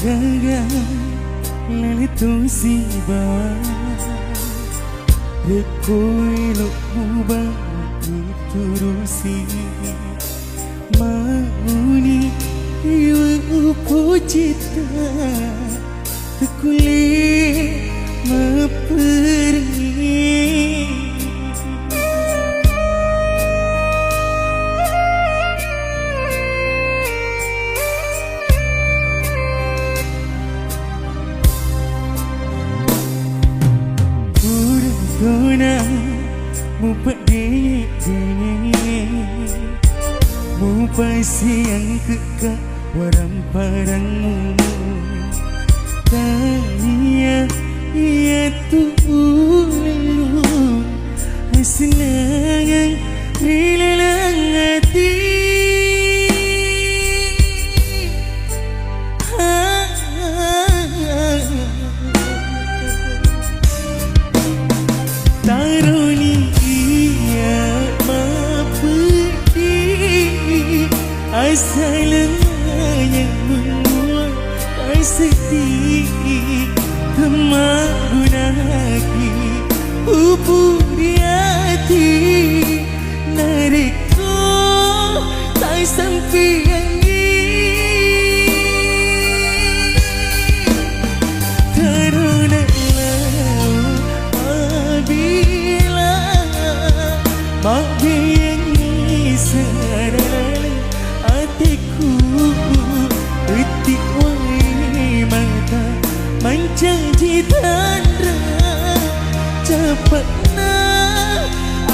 gagal lele tu si ba rekoi lo buba turusi mauni iu pujita tekuli mepergi Tuna mupa dek mupa siang kekak waram parangmu tanya ia tu lalu senang rilelang hati Asalnya menguat sedih Kemagunaki Upu di hati Nariko Tak sampai angin Terunalah Bila Mabiangi Sarala hatiku Etik wai mata Menjanji tanda Cepatna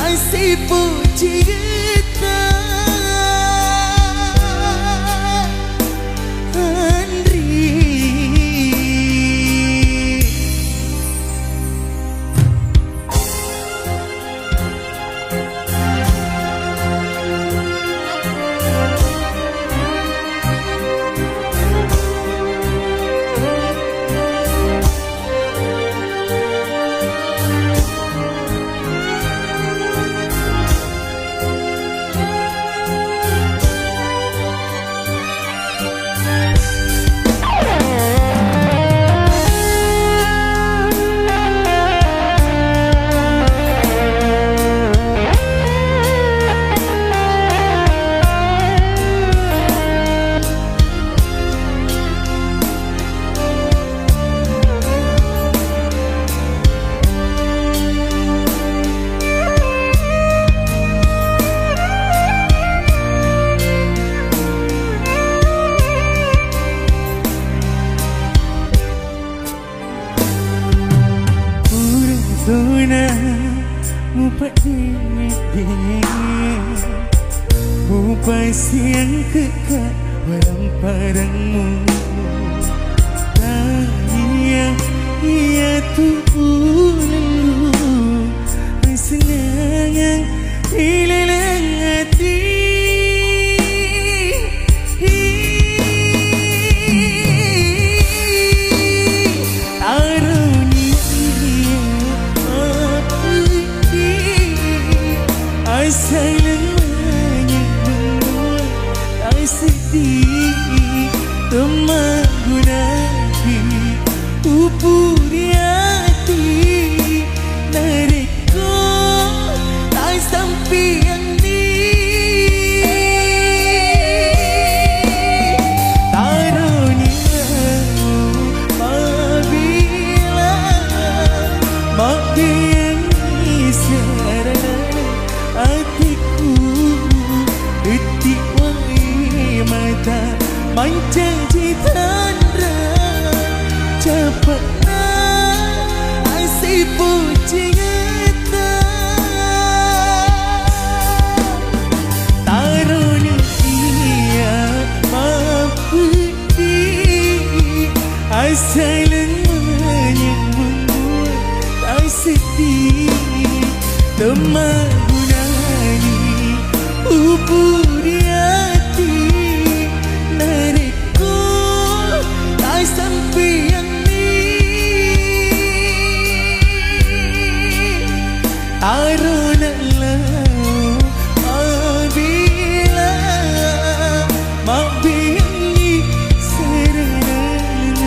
Asyik puji kita Andri Tuna mupa dek mupa siang kekak waram parangmu tanya ia tu lalu senang rilelang hati Asalnya menguat sedih Kemagunaki Upu di hati Nariko Tak sampai angin Tarunia Mabila Mabiangi sarana hatiku etik wai mata menjanji tanda cepatna asyik puji kita tarunia mapedi asalnya menguat sedih teman Upu di hati Nariko Tak sampai angin Tarunalah Bila Mabiangi Sarana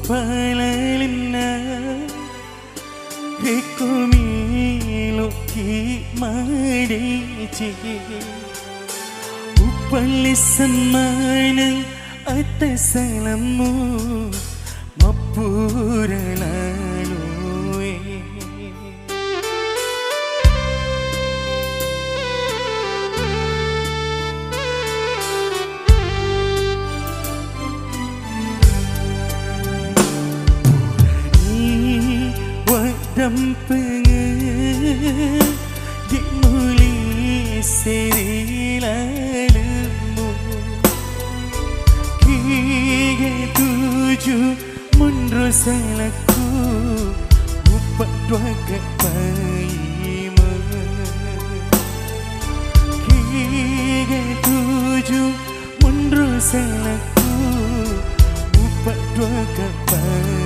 upalalina Rekumi loki madeci Upalisamana atas salamu Mapura lalu Dampengen dimuli seri lalumu Kige tuju mundur salahku Upat dua kepaima Kige tuju mundur salahku Upat dua kepaima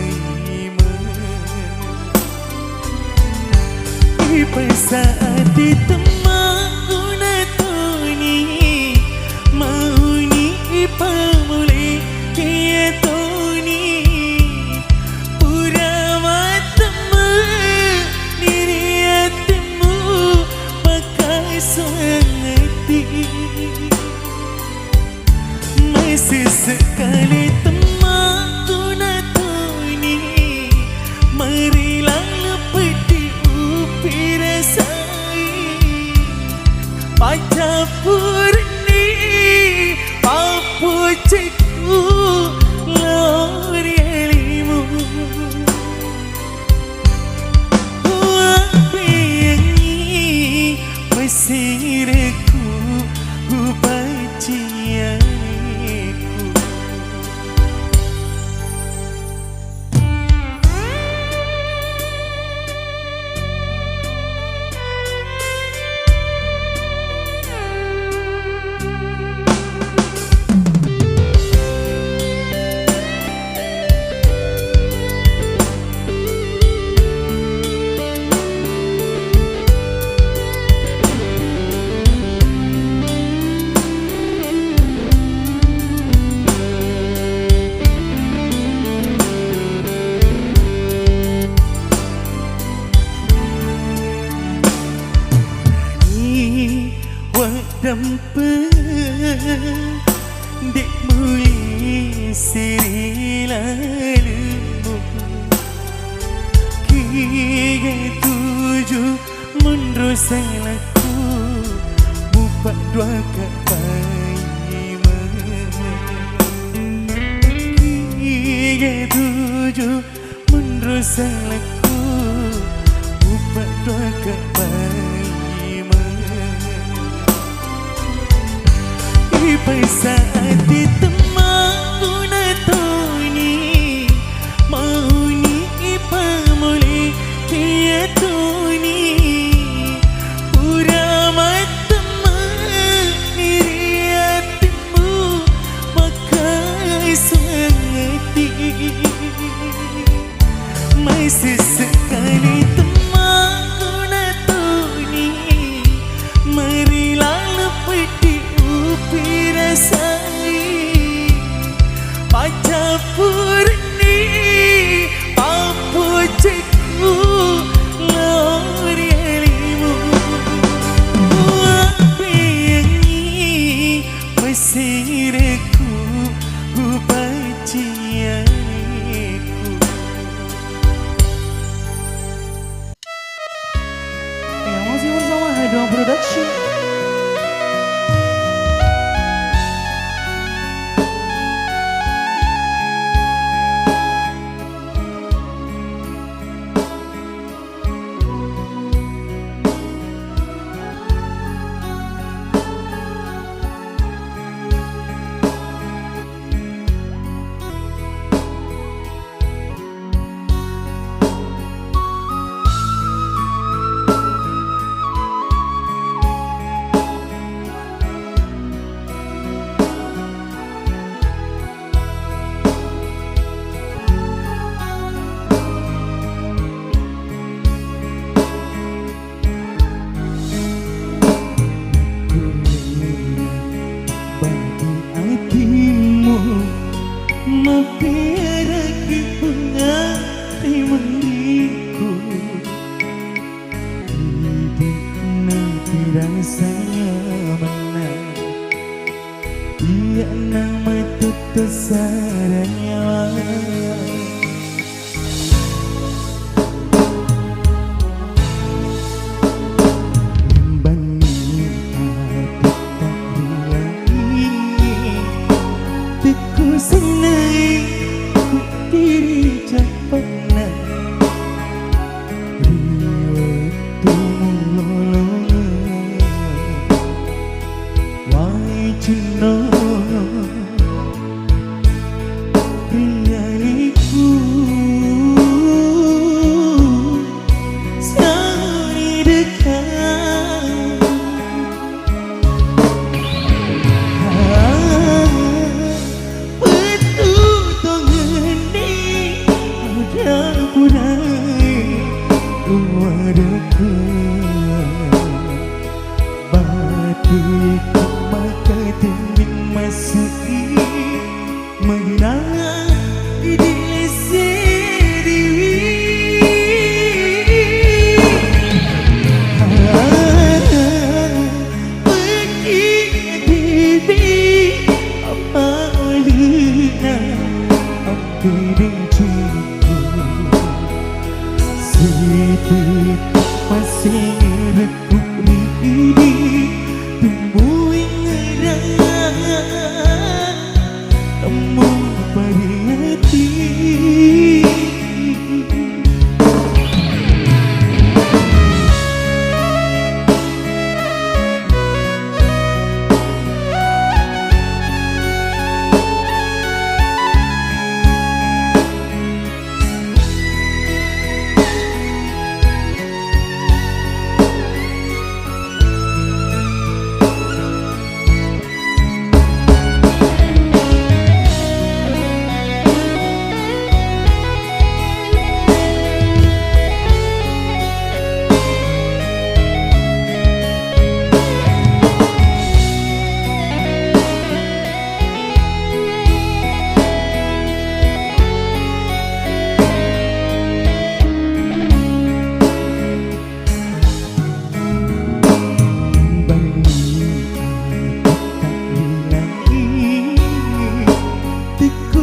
Saat ditemaku natoni Mauni ipamuli kia toni Pura matamu diri hatimu pakai sangati Masih sekali temaku natoni Marilah lepeti Paca purni papu cikgu lori elimu Wabiangi mesirku ubacianku Dampen dik muli siri lalumu Kige tuju mundur salahku Bupak dua kepaima Kige tuju mundur salahku Bupak dua kepaima Saat ditemaku natoni Mauni ipamuli kia toni Pura matamu diri hatimu pakai sangati Masih sekali temaku natoni Marilah lepeti upirasai Dia nama tutus saranya senai diri capana riwatu lolong wai cino rialiku sari dekat batik maka dinding masuki mengenang diri sendiri pergi diri apa lina apa dinciku sedih masih rekuk ini tumbuh ngerang temu pada hati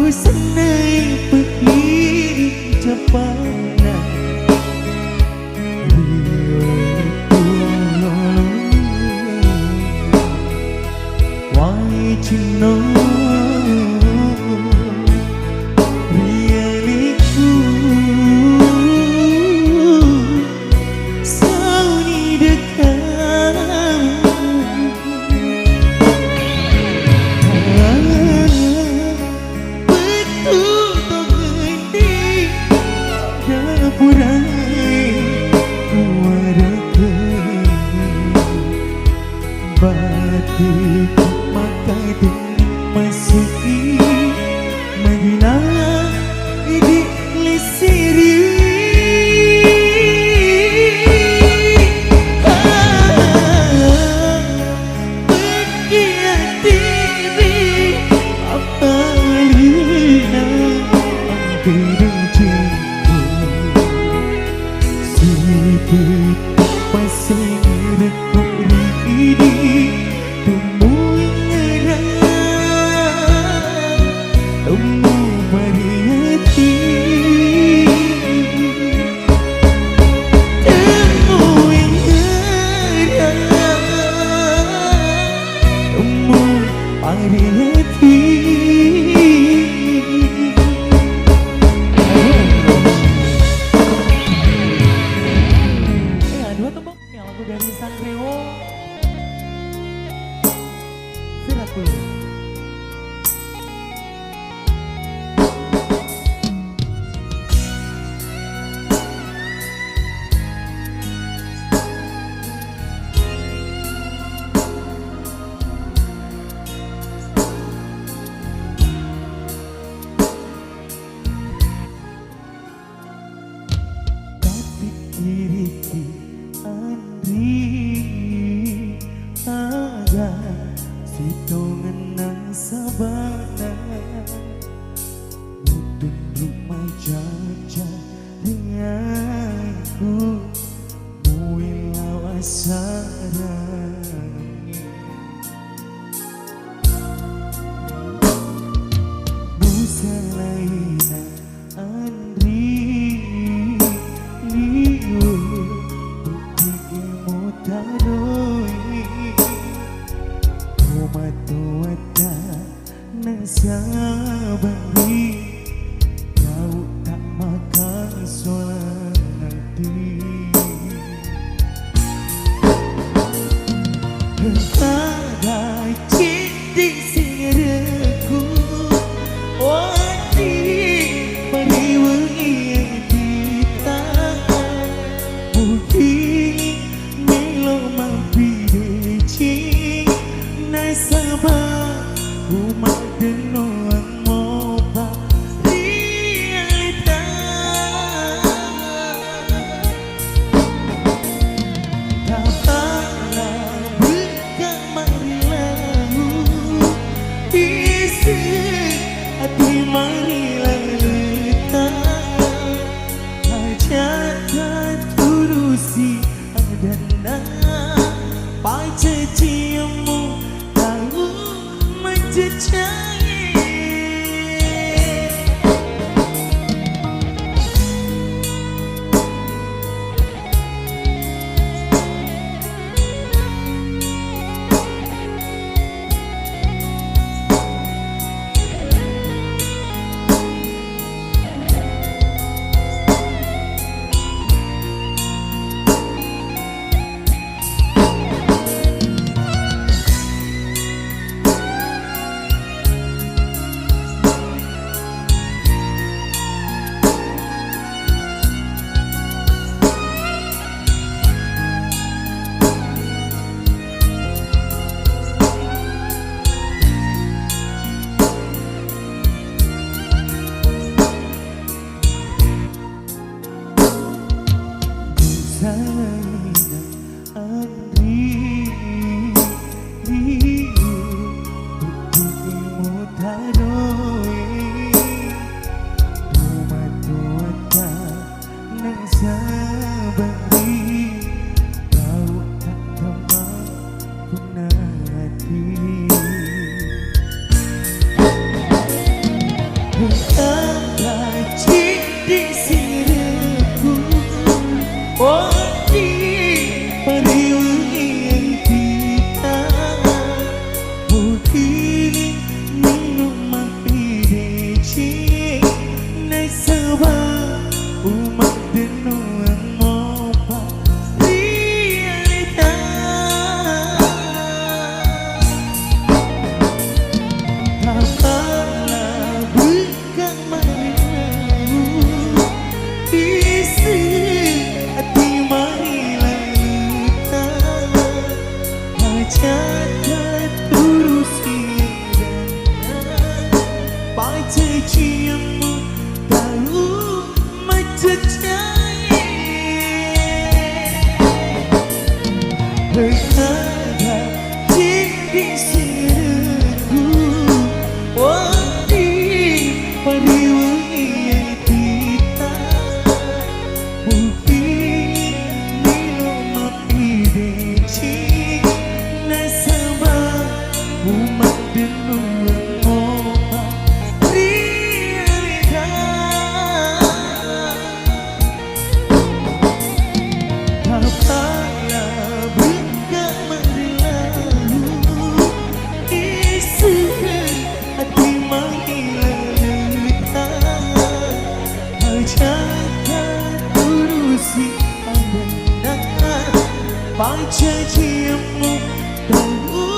senai pergi capana riwatu lolong wai cino rialiku sauni dekat batik maka dinding masuki mengenang di lisiri pergi diri apa lina ambil dinciku sedih masih rekuk ini tumbuh ngerang temu pada hati temu ngerang temu pada hati. Dua tembok yang lagu dari Sanrewo Viratul. Tapi diriku Andri ada situ ngenang sabana mutun rumah jaja denganku muilawa sarang selaina Andri liu Bukti motaroi Umatu wata nasabari Kau tak makan soal nanti Bagai cinti singirku Wadi pariwengi kita Mungkin melo mampir cing Nasabah umat denoang moba realita Tapalah bukan marilahu Isi hati marilah letak Hajatkan turusi adana Paca ciamu tahu menjejai Selaina Andri liu Bukti motaroi Umatu wata nasabari Kau tak teman punati Bagai cinti sirku Wadi pariwengi kita Mungkin minum mampir cing Nasabah umat denoang moba realita Tapalah bukan marilahu Isi hati marilah letak Hajatkan turusi adana Paca ciamu tahu menjejai Berharap cinti sirku Wadi pariwengi kita Mungkin milo mampir cing Nasabah umat denoang moba realita Tapalah bukan marilahu Isi hati marilah letak Hajatkan turusi adana Paca ciamu tahu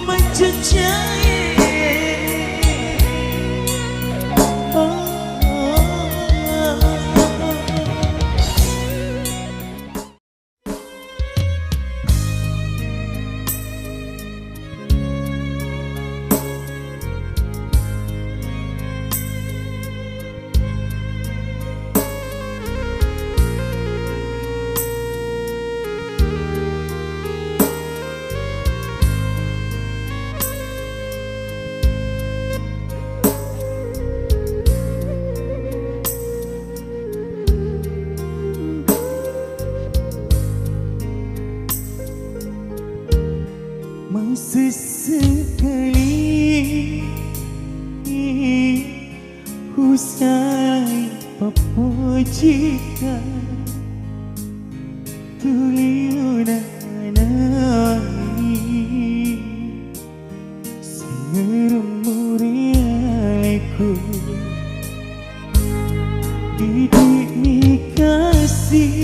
menjejai Usai papojika tuliuna nai Serumuri aleku Didik kasih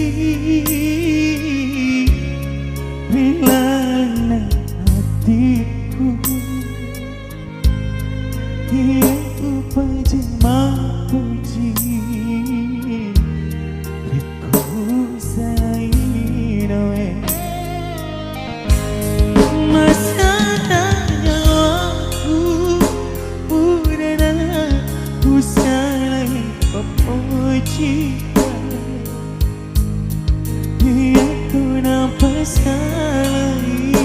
Rilana hatiku Ia upaja puji Riku sainoe Masanya aku Udana Usalai papuji Ia ku nampak salai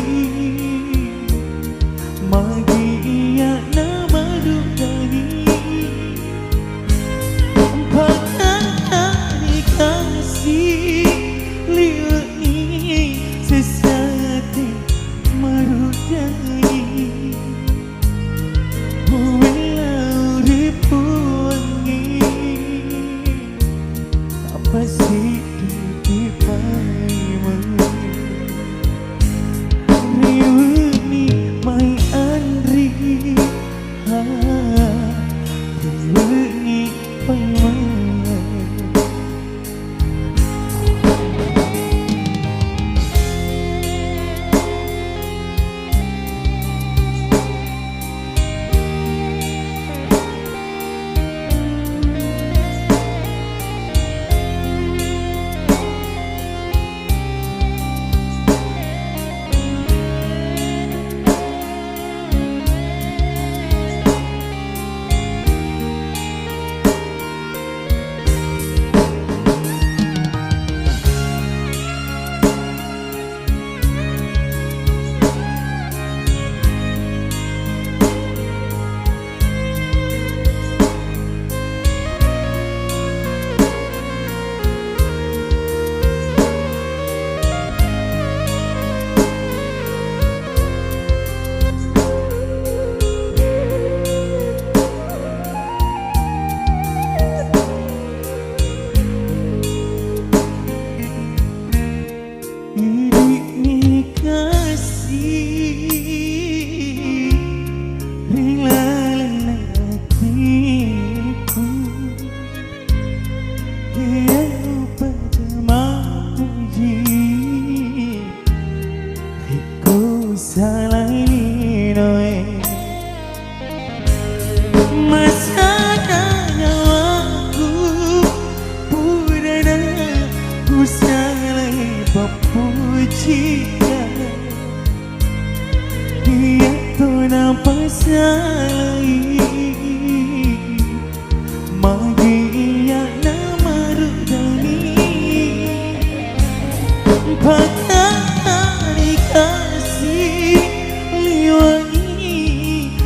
Magi ia nama dudani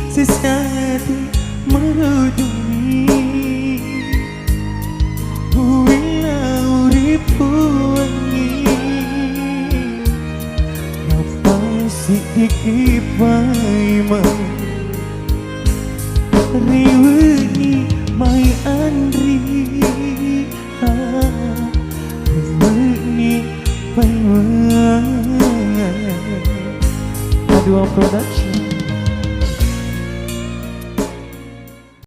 Sesati merudumi